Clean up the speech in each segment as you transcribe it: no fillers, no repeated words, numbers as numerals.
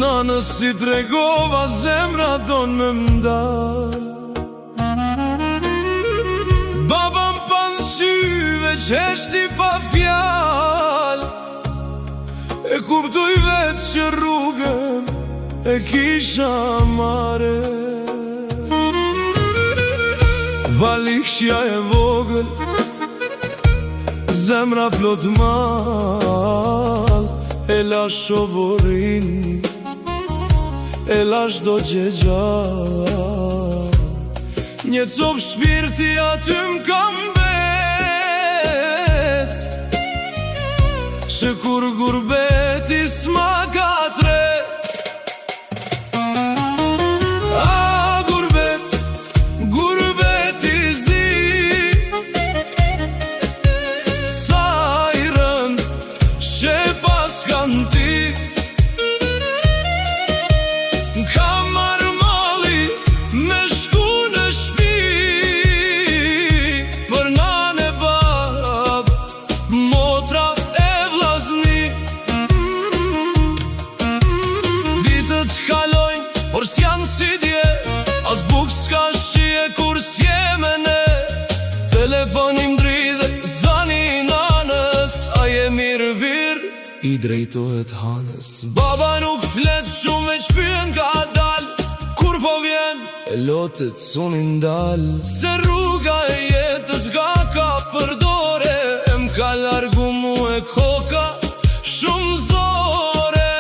Nanës si tregova zemra don me mdal. Baba m'pan syve qeshti pa fjal, e kuptoj vetë që rrugën e kisha mare. Valikshja e vogël, zemra plot mal, e la shoborin, e la shdo gjegja. Një cop shpirti aty m'kam bet, që kur gurbeti s'ma ka tret. A gurbet, gurbeti zi, sa i rënd që pas kanë ti. Kam marrë mali me shku në shpi, për nane bab, motra e vllazni. Ditët kalojnë, por s'janë si dje, as buk s'ka shije kur s'jeme ne. Telefonim dridhe, zani i nanës, a je mirë birë, i drejtohet hanës. Baba nuk flet shumë, veç pyen ka dal, kur po vjen e lotet sunin dal. Se rruga e jetës ga ka përdore, e m'ka largu mu e koka shumë zore.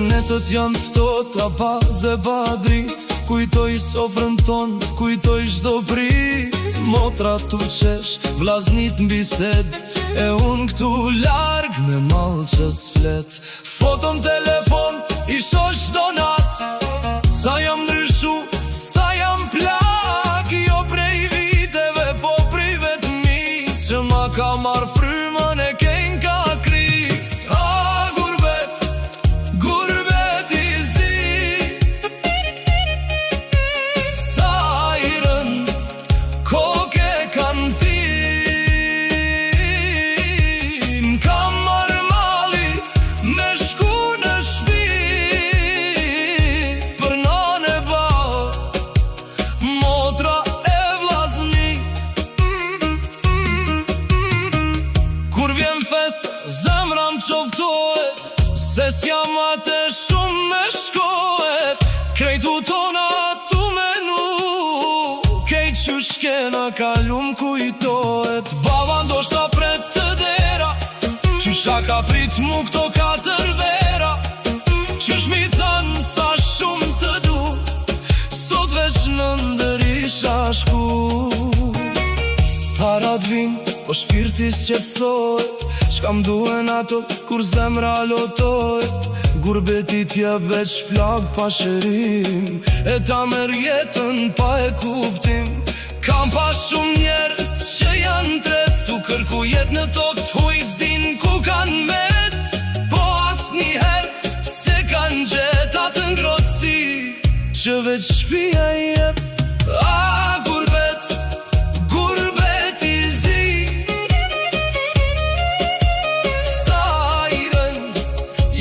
Netët janë ftohta pa ze pa drit, kujtoj sofrën ton, kujtoj çdo prit. Motra tu qesh, vllaznit m'bised, e unë këtu larg me mall që s'flet. Foton telefon i shoh çdo nat, sa jam ndryshu, sa jam plag. Jo prej viteve, po prej vetmis, që ma ka marr frymën e ken ka kris. A gurbet, gurbeti zi, sa i rënd koke kanë ti. M'kam marrë mali me shku në shpi, për nane bab, motra e vllazni. Kur vjen fest, zemra m'qoptohet, se s'jam atë shumë me shkohet. Krejtu tona tu menu, kejt që shkena kalu m'kujtohet. Baba ndoshta pret të dera, qysha ka prit mu këto 4 vera. Qysh mi thanë sa shumë të du, sot veç në ndër isha shku. Parat vin, po shpirti s'qetsohet, çka m'duhen ato kur zemra lotohet. Gurbeti t'jep veç plag pa shërim, e ta merr jetën pa e kuptim. Kam pa shumë njerëz që janë tret, tu kërku jet në tokë t'huj s'din ku kanë met. Po asnjëherë se kanë gjet atë ngrohtësi që veç shpia i jep. A gurbet, gurbeti zi, sa i rënd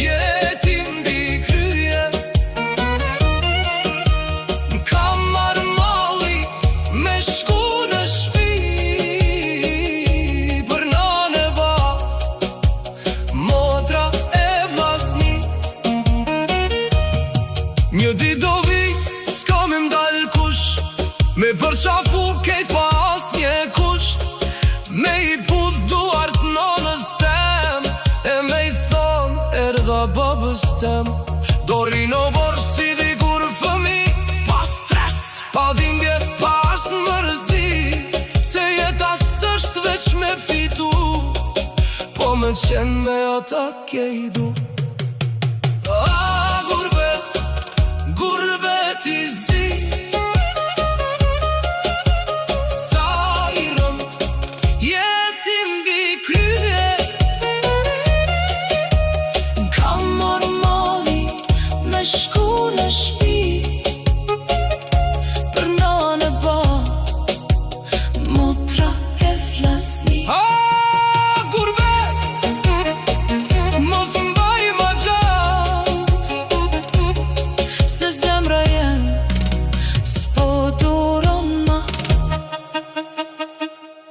jeti mbi krye. M'kam marrë malli me shku në shpi, për nane bab, motra e vllazni. Një ditë do vi, s'ka me m'dal kush, me përqafu kejt pa asnjë kusht. Me i pudh duart nonës tem, e me i thon erdha babës tem. Dori në borë si dikur fëmi, pa stres, pa dhimbje, pa as mërzi, se jeta s'është veç me fitu, po me qen me ata kje i du. A gurbet, gurbeti zi,